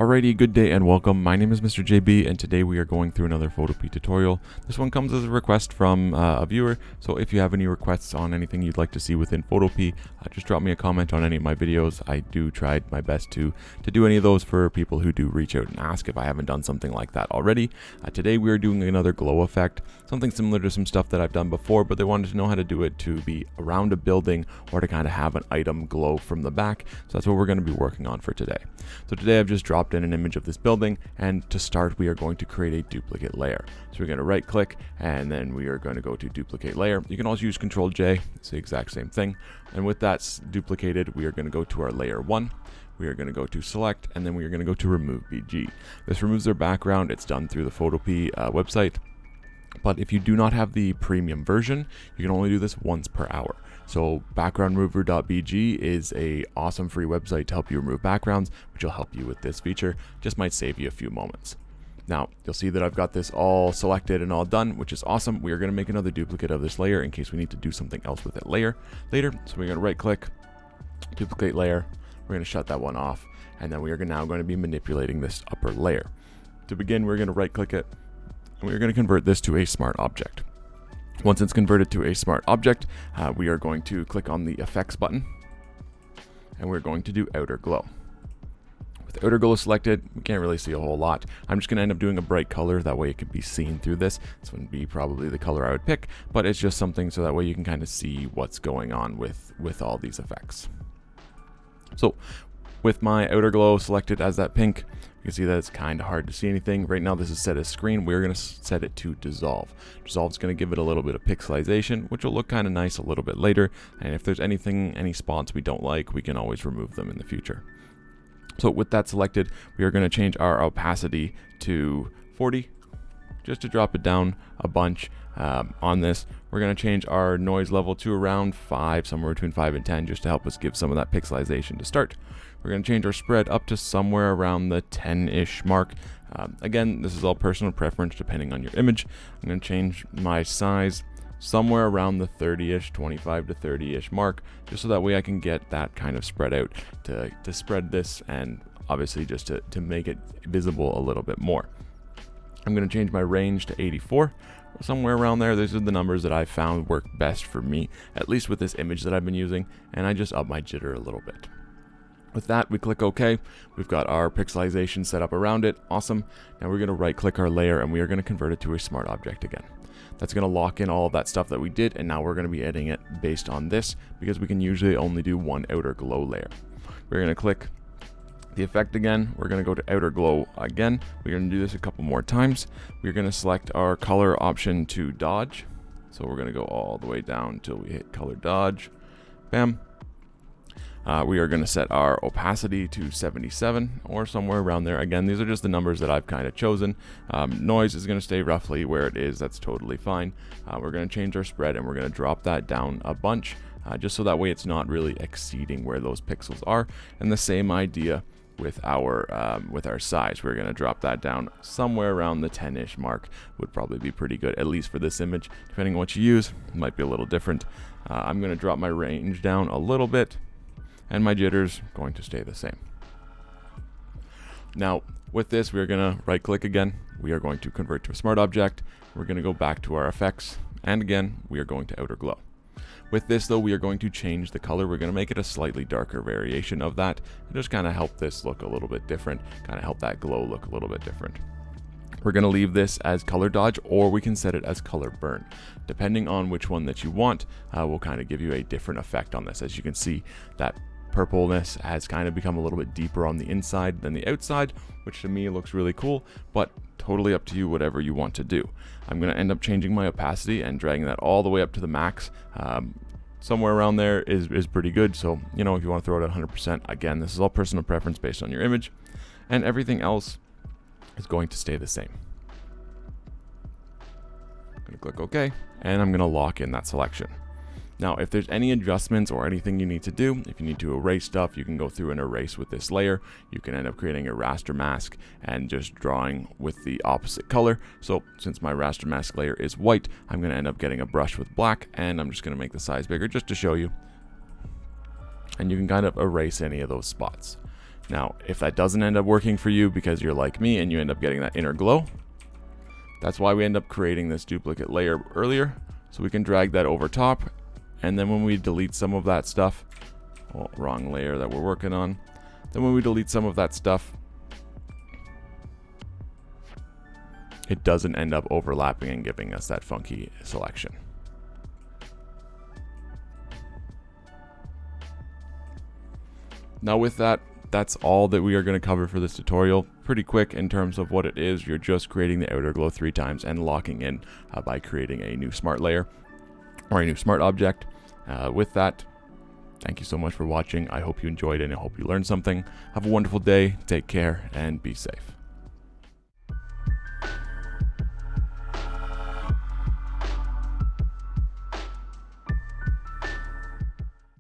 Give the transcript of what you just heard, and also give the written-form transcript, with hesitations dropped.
Alrighty, good day and welcome. My name is Mr. JB and today we are going through another PhotoPea tutorial. This one comes as a request from a viewer, so if you have any requests on anything you'd like to see within PhotoPea, just drop me a comment on any of my videos. I do try my best to do any of those for people who do reach out and ask if I haven't done something like that already. Today we are doing another glow effect, something similar to some stuff that I've done before, but they wanted to know how to do it to be around a building or to kind of have an item glow from the back. So that's what we're going to be working on for today. So today I've just dropped in an image of this building, and to start we are going to create a duplicate layer. So we're going to right click and then we are going to go to duplicate layer. You can also use Ctrl J, it's the exact same thing. And with that duplicated, we are going to go to our layer 1. We are going to go to select and then we are going to go to remove BG. This removes their background. It's done through the PhotoPea website. But if you do not have the premium version, you can only do this once per hour. So backgroundremover.bg is a awesome free website to help you remove backgrounds, which will help you with this feature. Just might save you a few moments. Now, you'll see that I've got this all selected and all done, which is awesome. We are going to make another duplicate of this layer in case we need to do something else with it later. So we're going to right click, duplicate layer. We're going to shut that one off. And then we are now going to be manipulating this upper layer. To begin, we're going to right click it. And we're going to convert this to a smart object. Once it's converted to a smart object, we are going to click on the effects button and we're going to do outer glow. With outer glow selected, we can't really see a whole lot. I'm just going to end up doing a bright color, that way it can be seen through this. This wouldn't be probably the color I would pick, but it's just something so that way you can kind of see what's going on with all these effects. So with my outer glow selected as that pink, you can see that it's kind of hard to see anything. Right now this is set as screen. We're going to set it to dissolve. Dissolve is going to give it a little bit of pixelization, which will look kind of nice a little bit later. And if there's any spots we don't like, we can always remove them in the future. So with that selected, we are going to change our opacity to 40, just to drop it down a bunch. On this, we're going to change our noise level to around 5, somewhere between 5 and 10, just to help us give some of that pixelization to start. We're going to change our spread up to somewhere around the 10-ish mark. Again, this is all personal preference depending on your image. I'm going to change my size somewhere around the 30-ish, 25 to 30-ish mark, just so that way I can get that kind of spread out to spread this and obviously just to make it visible a little bit more. I'm going to change my range to 84. Somewhere around there. These are the numbers that I found work best for me, at least with this image that I've been using, and I just up my jitter a little bit. With that, we click OK. We've got our pixelization set up around it. Awesome. Now we're going to right click our layer and we are going to convert it to a smart object again. That's going to lock in all of that stuff that we did, and now we're going to be editing it based on this because we can usually only do one outer glow layer. We're going to click the effect again. We're going to go to outer glow again. We're going to do this a couple more times. We're going to select our color option to dodge. So we're going to go all the way down until we hit color dodge. Bam. We are going to set our opacity to 77 or somewhere around there. Again, these are just the numbers that I've kind of chosen. Noise is going to stay roughly where it is. That's totally fine. We're going to change our spread and we're going to drop that down a bunch, just so that way it's not really exceeding where those pixels are. And the same idea with our size. We're going to drop that down somewhere around the 10-ish mark. Would probably be pretty good, at least for this image. Depending on what you use, it might be a little different. I'm going to drop my range down a little bit, and my jitter's going to stay the same. Now, with this, we're going to right click again. We are going to convert to a smart object. We're going to go back to our effects, and again, we are going to outer glow. With this though, we are going to change the color. We're going to make it a slightly darker variation of that, and just kind of help this look a little bit different, kind of help that glow look a little bit different. We're going to leave this as color dodge, or we can set it as color burn. Depending on which one that you want, will kind of give you a different effect on this. As you can see, that purpleness has kind of become a little bit deeper on the inside than the outside, which to me looks really cool, but totally up to you, whatever you want to do. I'm going to end up changing my opacity and dragging that all the way up to the max. Somewhere around there is pretty good. So, you know, if you want to throw it at 100%, again, this is all personal preference based on your image, and everything else is going to stay the same. I'm going to click OK, and I'm going to lock in that selection. Now, if there's any adjustments or anything you need to do, if you need to erase stuff, you can go through and erase with this layer. You can end up creating a raster mask and just drawing with the opposite color. So since my raster mask layer is white, I'm going to end up getting a brush with black, and I'm just going to make the size bigger just to show you. And you can kind of erase any of those spots. Now, if that doesn't end up working for you because you're like me and you end up getting that inner glow, that's why we end up creating this duplicate layer earlier. So we can drag that over top, and then when we delete some of that stuff, oh, wrong layer that we're working on. Then when we delete some of that stuff, it doesn't end up overlapping and giving us that funky selection. Now with that, that's all that we are going to cover for this tutorial. Pretty quick in terms of what it is. You're just creating the outer glow 3 times and locking in by creating a new smart layer or a new smart object. With that, thank you so much for watching. I hope you enjoyed and I hope you learned something. Have a wonderful day, take care, and be safe.